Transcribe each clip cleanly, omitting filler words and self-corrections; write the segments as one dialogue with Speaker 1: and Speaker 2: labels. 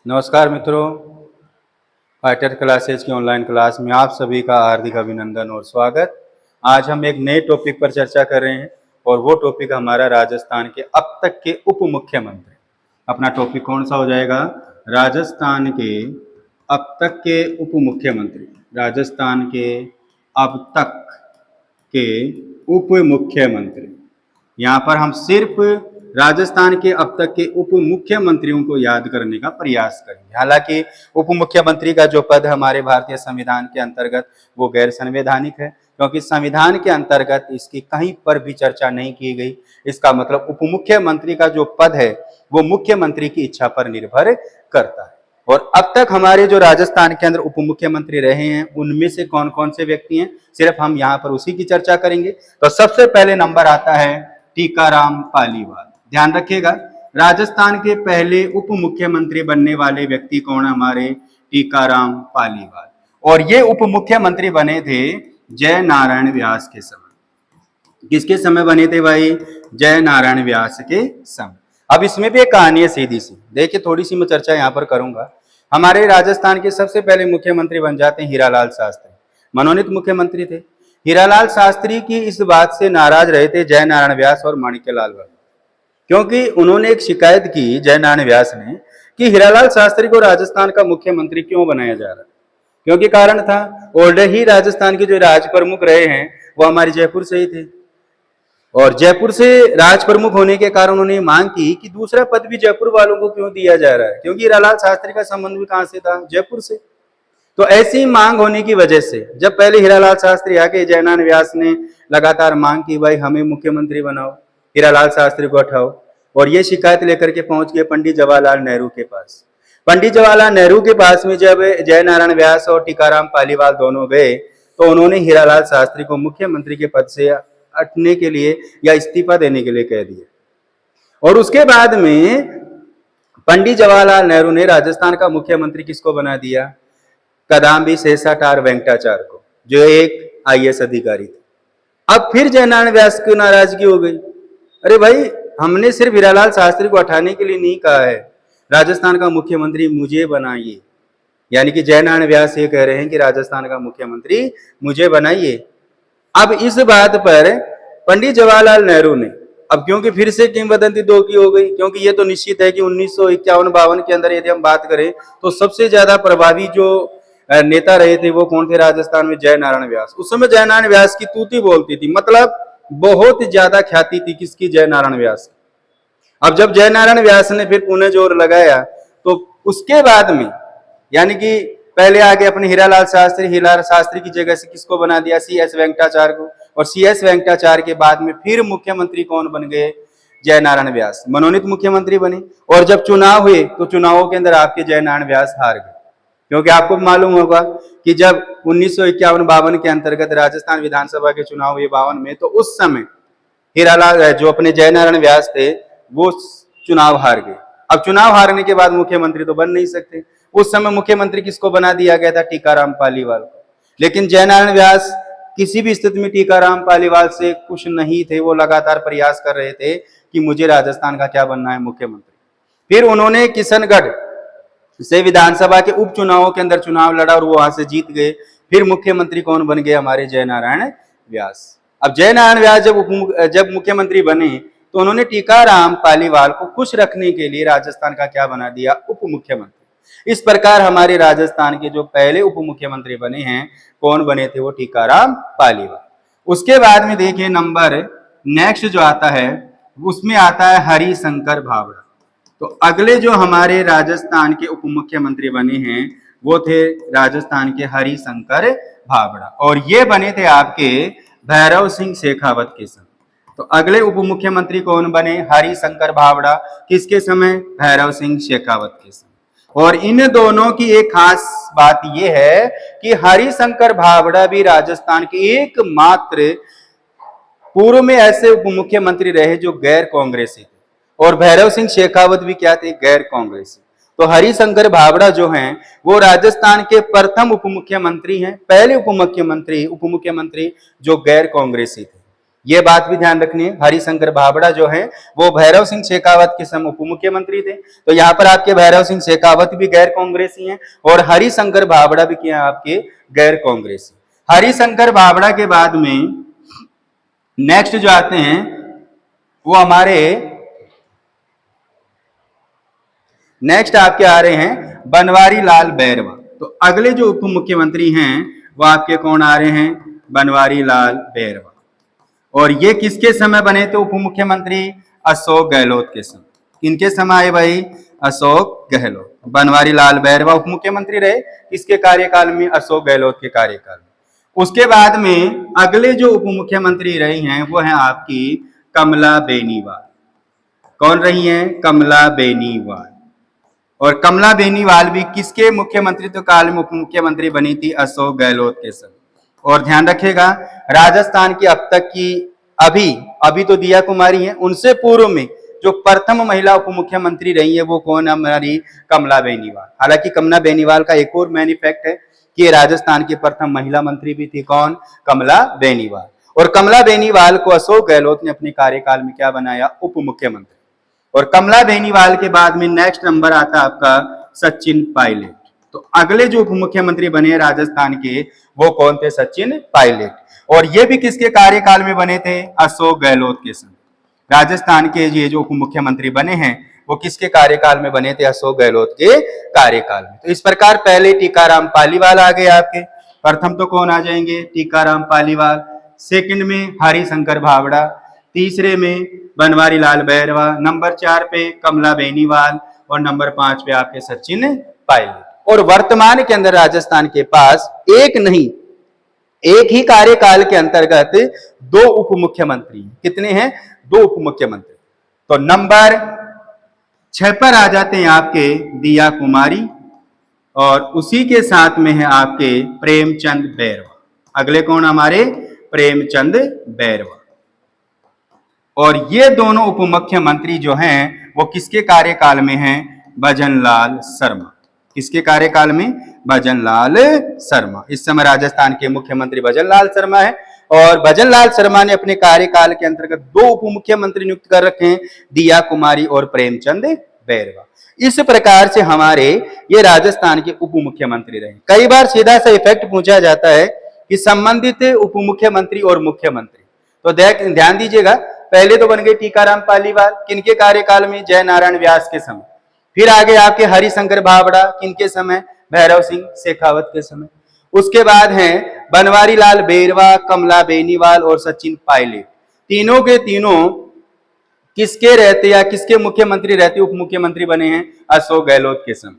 Speaker 1: नमस्कार मित्रों, fighter classes की ऑनलाइन क्लास में आप सभी का हार्दिक अभिनंदन और स्वागत। आज हम एक नए टॉपिक पर चर्चा कर रहे हैं और वो टॉपिक हमारा राजस्थान के अब तक के उप मुख्यमंत्री। अपना टॉपिक कौन सा हो जाएगा? राजस्थान के अब तक के उप मुख्यमंत्री। राजस्थान के अब तक के उप मुख्यमंत्री। यहाँ पर हम सिर्फ राजस्थान के अब तक के उप मुख्यमंत्रियों को याद करने का प्रयास करेंगे। हालांकि उप मुख्यमंत्री का जो पद हमारे भारतीय संविधान के अंतर्गत वो गैर संवैधानिक है, क्योंकि संविधान के अंतर्गत इसकी कहीं पर भी चर्चा नहीं की गई। इसका मतलब उप मुख्यमंत्री का जो पद है वो मुख्यमंत्री की इच्छा पर निर्भर करता है। और अब तक हमारे जो राजस्थान के अंदर उप मुख्यमंत्री रहे हैं उनमें से कौन कौन से व्यक्ति हैं, सिर्फ हम यहाँ पर उसी की चर्चा करेंगे। तो सबसे पहले नंबर आता है टीकाराम पालीवाल। ध्यान रखिएगा, राजस्थान के पहले उप मुख्यमंत्री बनने वाले व्यक्ति कौन? हमारे टीकाराम पालीवाल। और ये उप मुख्यमंत्री बने थे जय नारायण व्यास के समय। किसके समय बने थे भाई? जय नारायण व्यास के समय। अब इसमें भी एक कहानी है सीधी सी, देखिए थोड़ी सी मैं चर्चा यहाँ पर करूंगा। हमारे राजस्थान के सबसे पहले मुख्यमंत्री बन जाते हैं हीरालाल शास्त्री। मनोनीत मुख्यमंत्री थे। हीरालाल शास्त्री की इस बात से नाराज रहे थे जय नारायण व्यास और माणिक्यलाल वर्मा, क्योंकि उन्होंने एक शिकायत की जय नारायण व्यास ने कि हीरालाल शास्त्री को राजस्थान का मुख्यमंत्री क्यों बनाया जा रहा है। क्योंकि कारण था, ऑलरेडी ही राजस्थान के जो राज प्रमुख रहे हैं वो हमारे जयपुर से ही थे, और जयपुर से राज प्रमुख होने के कारण उन्होंने मांग की कि दूसरा पद भी जयपुर वालों को क्यों दिया जा रहा है, क्योंकि हीरालाल शास्त्री का संबंध भी कहां से था? जयपुर से। तो ऐसी मांग होने की वजह से जब पहले हीरालाल शास्त्री आके जय नारायण व्यास ने लगातार मांग की, भाई हमें मुख्यमंत्री बनाओ, हीरालाल शास्त्री को हटाओ, और ये शिकायत लेकर के पहुंच गए पंडित जवाहरलाल नेहरू के पास। पंडित जवाहरलाल नेहरू के पास में जब जय नारायण व्यास और टीकाराम पालीवाल दोनों गए तो उन्होंने हीरालाल शास्त्री को मुख्यमंत्री के पद से हटने के लिए या इस्तीफा देने के लिए कह दिया। और उसके बाद में पंडित जवाहरलाल नेहरू ने राजस्थान का मुख्यमंत्री किसको बना दिया? कदाम्बी शेषाटार वेंकटाचार्य को, जो एक आईएएस अधिकारी थे। अब फिर जय नारायण व्यास की नाराजगी हो गई। अरे भाई, हमने सिर्फ हीरालाल शास्त्री को हटाने के लिए नहीं कहा है, राजस्थान का मुख्यमंत्री मुझे बनाइए। यानी कि जय नारायण व्यास ये कह रहे हैं कि राजस्थान का मुख्यमंत्री मुझे बनाइए। अब इस बात पर पंडित जवाहरलाल नेहरू ने, अब क्योंकि फिर से किंवदंती दो की हो गई, क्योंकि ये तो निश्चित है कि 1951-52 के अंदर यदि हम बात करें तो सबसे ज्यादा प्रभावी जो नेता रहे थे वो कौन थे राजस्थान में? जय नारायण व्यास। उस समय जय नारायण व्यास की तूती बोलती थी, मतलब बहुत ज्यादा ख्याति थी किसकी? जय नारायण व्यास। अब जब जय नारायण व्यास ने फिर पुनः जोर लगाया तो उसके बाद में, यानी कि पहले आगे अपने हीरालाल शास्त्री की जगह से किसको बना दिया? सीएस वेंकटाचार्य को। और सीएस वेंकटाचार्य के बाद में फिर मुख्यमंत्री कौन बन गए? जय नारायण व्यास मनोनीत मुख्यमंत्री बने। और जब चुनाव हुए तो चुनावों के अंदर आपके जय नारायण व्यास हार गए, क्योंकि आपको मालूम होगा कि जब 1951-52 के अंतर्गत राजस्थान विधानसभा के चुनाव हुए 52 में, तो उस समय हीरालाल जो अपने जय नारायण व्यास थे वो चुनाव हार गए। अब चुनाव हारने के बाद मुख्यमंत्री तो बन नहीं सकते। उस समय मुख्यमंत्री किसको बना दिया गया था? टीकाराम पालीवाल को। लेकिन जय नारायण व्यास किसी भी स्थिति में टीकाराम पालीवाल से खुश नहीं थे। वो लगातार प्रयास कर रहे थे कि मुझे राजस्थान का क्या बनना है? मुख्यमंत्री। फिर उन्होंने किशनगढ़ से विधानसभा के उपचुनावों के अंदर चुनाव लड़ा और वो वहां से जीत गए। फिर मुख्यमंत्री कौन बन गए? हमारे जय नारायण व्यास। अब जय नारायण व्यास जब मुख्यमंत्री बने तो उन्होंने टीकाराम पालीवाल को खुश रखने के लिए राजस्थान का क्या बना दिया? उप मुख्यमंत्री। इस प्रकार हमारे राजस्थान के जो पहले उप मुख्यमंत्री बने हैं, कौन बने थे? वो टीकाराम पालीवाल। उसके बाद में देखिए नंबर नेक्स्ट जो आता है उसमें आता है हरिशंकर भावड़ा। तो अगले जो हमारे राजस्थान के उप मुख्यमंत्री बने हैं वो थे राजस्थान के हरिशंकर भावड़ा, और ये बने थे आपके भैरव सिंह शेखावत के समय। तो अगले उप मुख्यमंत्री कौन बने? हरिशंकर भावड़ा। किसके समय? भैरव सिंह शेखावत के समय। और इन दोनों की एक खास बात यह है कि हरिशंकर भावड़ा भी राजस्थान के एकमात्र पूर्व में ऐसे उप मुख्यमंत्री रहे जो गैर कांग्रेसी थे, और भैरव सिंह शेखावत भी क्या थे? गैर कांग्रेसी। तो हरिशंकर भावड़ा जो हैं वो राजस्थान के प्रथम उप मुख्यमंत्री हैं, पहले उप मुख्यमंत्री जो गैर कांग्रेसी थे। ये बात भी ध्यान रखनी है। हरिशंकर भाभड़ा जो है वो भैरव सिंह शेखावत के समय उप मुख्यमंत्री थे, तो यहाँ पर आपके भैरव सिंह शेखावत भी गैर कांग्रेसी हैं और हरिशंकर भाभड़ा भी क्या आपके गैर कांग्रेसी। हरिशंकर भाभड़ा के बाद में नेक्स्ट जो आते हैं वो हमारे नेक्स्ट आपके आ रहे हैं बनवारी लाल बैरवा। तो अगले जो उप मुख्यमंत्री हैं वो आपके कौन आ रहे हैं? बनवारी लाल बैरवा। और ये किसके समय बने थे उप मुख्यमंत्री? अशोक गहलोत के समय। किनके समय आए भाई? अशोक गहलोत। बनवारी लाल बैरवा उप मुख्यमंत्री रहे किसके कार्यकाल में? अशोक गहलोत के कार्यकाल में। उसके बाद में अगले जो उप मुख्यमंत्री रही हैं वो है आपकी कमला बेनीवाल। कौन रही हैं? कमला बेनीवाल। और कमला बेनीवाल भी किसके मुख्यमंत्रित्व काल में उप मुख्यमंत्री बनी थी? अशोक गहलोत के समय। और ध्यान रखिएगा राजस्थान की अब तक की अभी तो दिया कुमारी हैं, उनसे पूर्व में जो प्रथम महिला उप मुख्यमंत्री रही है वो कौन? हमारी कमला बेनीवाल। हालांकि कमला बेनीवाल का एक और मेन फैक्ट है कि राजस्थान की प्रथम महिला मंत्री भी थी। कौन? कमला बेनीवाल। और कमला बेनीवाल को अशोक गहलोत ने अपने कार्यकाल में क्या बनाया? उप मुख्यमंत्री। और कमला बेनीवाल के बाद में नेक्स्ट नंबर आता है आपका सचिन पायलट। तो अगले जो उप मुख्यमंत्री बने राजस्थान के वो कौन थे? सचिन पायलट। और ये भी किसके कार्यकाल में बने थे? अशोक गहलोत के समय। राजस्थान के ये जो उप मुख्यमंत्री बने हैं वो किसके कार्यकाल में बने थे? अशोक गहलोत के कार्यकाल में। तो इस प्रकार पहले टीकाराम पालीवाल आ गए आपके। प्रथम तो कौन आ जाएंगे? टीकाराम पालीवाल। सेकंड में हरिशंकर भाभड़ा। तीसरे में बनवारी लाल बैरवा। नंबर 4 पे कमला बेनीवाल और नंबर 5 पे आपके सचिन पायलट। और वर्तमान के अंदर राजस्थान के पास एक नहीं एक ही कार्यकाल के अंतर्गत 2 उप मुख्यमंत्री। कितने हैं? 2 उप मुख्यमंत्री। तो नंबर 6 पर आ जाते हैं आपके दिया कुमारी और उसी के साथ में है आपके प्रेमचंद बैरवा। अगले कौन? हमारे प्रेमचंद बैरवा। और ये दोनों उप मुख्यमंत्री जो हैं वो किसके कार्यकाल में हैं? भजनलाल शर्मा। किसके कार्यकाल में? भजनलाल शर्मा। इस समय राजस्थान के मुख्यमंत्री भजनलाल शर्मा है और भजनलाल शर्मा ने अपने कार्यकाल के अंतर्गत 2 उप मुख्यमंत्री नियुक्त कर रखे हैं, दिया कुमारी और प्रेमचंद बैरवा। इस प्रकार से हमारे ये राजस्थान के उप मुख्यमंत्री रहे। कई बार सीधा सा इफेक्ट पूछा जाता है कि संबंधित उप मुख्यमंत्री और मुख्यमंत्री। तो ध्यान दीजिएगा, पहले तो बन गए टीकाराम पालीवाल। किनके कार्यकाल में? जय नारायण व्यास के समय। फिर आगे आपके हरिशंकर भाभड़ा। किनके समय? भैरव सिंह शेखावत के समय। उसके बाद हैं बनवारी लाल बैरवा, कमला बेनीवाल और सचिन पायलट। तीनों के तीनों किसके रहते या किसके मुख्यमंत्री रहते उप मुख्यमंत्री बने हैं? अशोक गहलोत के समय।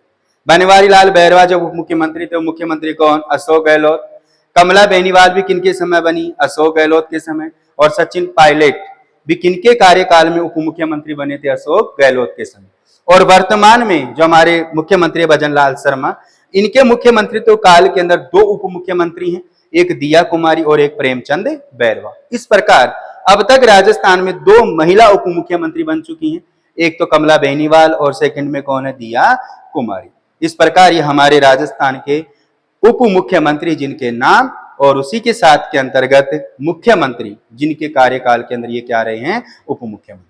Speaker 1: बनवारी लाल बैरवा जब उप मुख्यमंत्री थे, मुख्यमंत्री कौन? अशोक गहलोत। कमला बेनीवाल भी किनके समय बनी? अशोक गहलोत के समय। और सचिन पायलट भी किनके कार्यकाल में उप मुख्यमंत्री बने थे? अशोक गहलोत के समय। और वर्तमान में जो हमारे मुख्यमंत्री भजनलाल शर्मा, इनके मुख्यमंत्रित्व काल के अंदर 2 उप मुख्यमंत्री हैं, एक दिया कुमारी और एक प्रेमचंद बैरवा। इस प्रकार अब तक राजस्थान में 2 महिला उप मुख्यमंत्री बन चुकी हैं, एक तो कमला बेनीवाल और सेकंड में कौन है? दिया कुमारी। इस प्रकार ये हमारे राजस्थान के उप मुख्यमंत्री जिनके नाम और उसी के साथ के अंतर्गत मुख्यमंत्री जिनके कार्यकाल के अंदर ये क्या रहे हैं? उप मुख्यमंत्री।